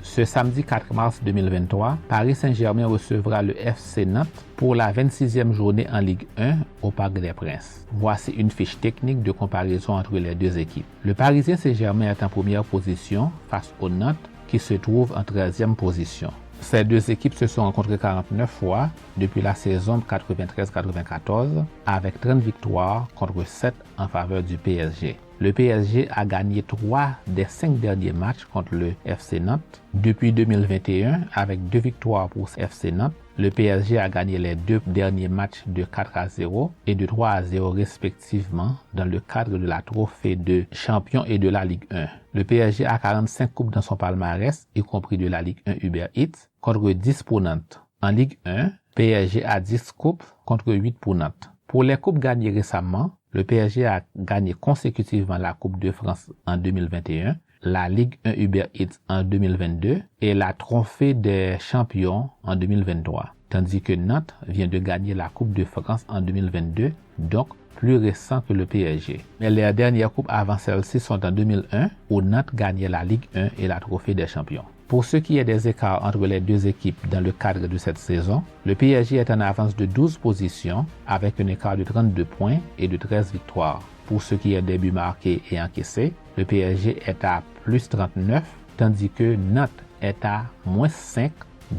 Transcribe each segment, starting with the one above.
Ce samedi 4 mars 2023, Paris Saint-Germain recevra le FC Nantes pour la 26e journée en Ligue 1 au Parc des Princes. Voici une fiche technique de comparaison entre les deux équipes. Le Parisien Saint-Germain est en première position face au Nantes qui se trouve en 13e position. Ces deux équipes se sont rencontrées 49 fois depuis la saison 93-94 avec 30 victoires contre 7 en faveur du PSG. Le PSG a gagné 3 des 5 derniers matchs contre le FC Nantes. Depuis 2021, avec 2 victoires pour FC Nantes, le PSG a gagné les 2 derniers matchs de 4-0 et de 3-0 respectivement dans le cadre de la trophée de champion et de la Ligue 1. Le PSG a 45 coupes dans son palmarès, y compris de la Ligue 1 Uber Eats, contre 10 pour Nantes. En Ligue 1, PSG a 10 coupes contre 8 pour Nantes. Pour les coupes gagnées récemment, le PSG a gagné consécutivement la Coupe de France en 2021, la Ligue 1 Uber Eats en 2022 et la Trophée des champions en 2023. Tandis que Nantes vient de gagner la Coupe de France en 2022, donc plus récent que le PSG. Mais les dernières coupes avant celle-ci sont en 2001 où Nantes gagnait la Ligue 1 et la Trophée des champions. Pour ce qui est des écarts entre les deux équipes dans le cadre de cette saison, le PSG est en avance de 12 positions avec un écart de 32 points et de 13 victoires. Pour ce qui est des buts marqués et encaissés, le PSG est à plus 39, tandis que Nantes est à moins 5,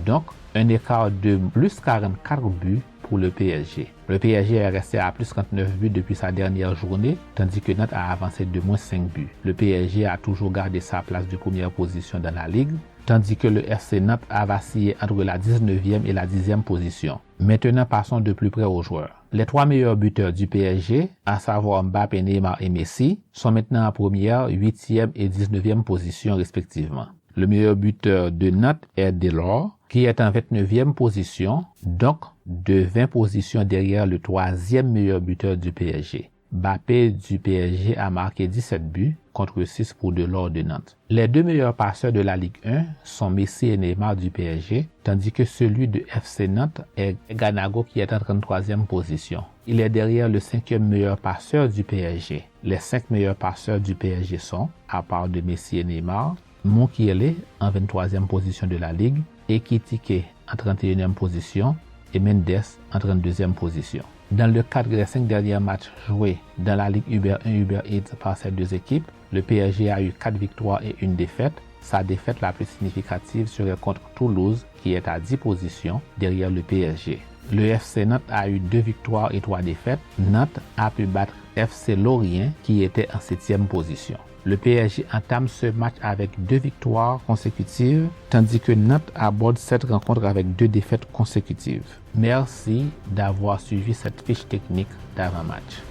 donc un écart de plus 44 buts pour le PSG. Le PSG est resté à plus 39 buts depuis sa dernière journée, tandis que Nantes a avancé de moins 5 buts. Le PSG a toujours gardé sa place de première position dans la Ligue, tandis que le FC Nantes a vacillé entre la 19e et la 10e position. Maintenant, passons de plus près aux joueurs. Les 3 meilleurs buteurs du PSG, à savoir Mbappé, Neymar et Messi, sont maintenant en première, 8e et 19e position respectivement. Le meilleur buteur de Nantes est Delors, qui est en 29e position, donc de 20 positions derrière le 3e meilleur buteur du PSG. Mbappé du PSG a marqué 17 buts contre 6 pour Delors de Nantes. Les 2 meilleurs passeurs de la Ligue 1 sont Messi et Neymar du PSG, tandis que celui de FC Nantes est Ganago qui est en 33e position. Il est derrière le 5e meilleur passeur du PSG. Les 5 meilleurs passeurs du PSG sont, à part de Messi et Neymar, Mukiele en 23e position de la Ligue, Ekitike en 31e position et Mendes en 32e position. Dans le cadre des 5 derniers matchs joués dans la Ligue Uber 1 Uber Eats par ces deux équipes, le PSG a eu 4 victoires et 1 défaite. Sa défaite la plus significative serait contre Toulouse qui est à 10 positions derrière le PSG. Le FC Nantes a eu 2 victoires et 3 défaites. Nantes a pu battre FC Lorient qui était en 7e position. Le PSG entame ce match avec 2 victoires consécutives, tandis que Nantes aborde cette rencontre avec 2 défaites consécutives. Merci d'avoir suivi cette fiche technique d'avant-match.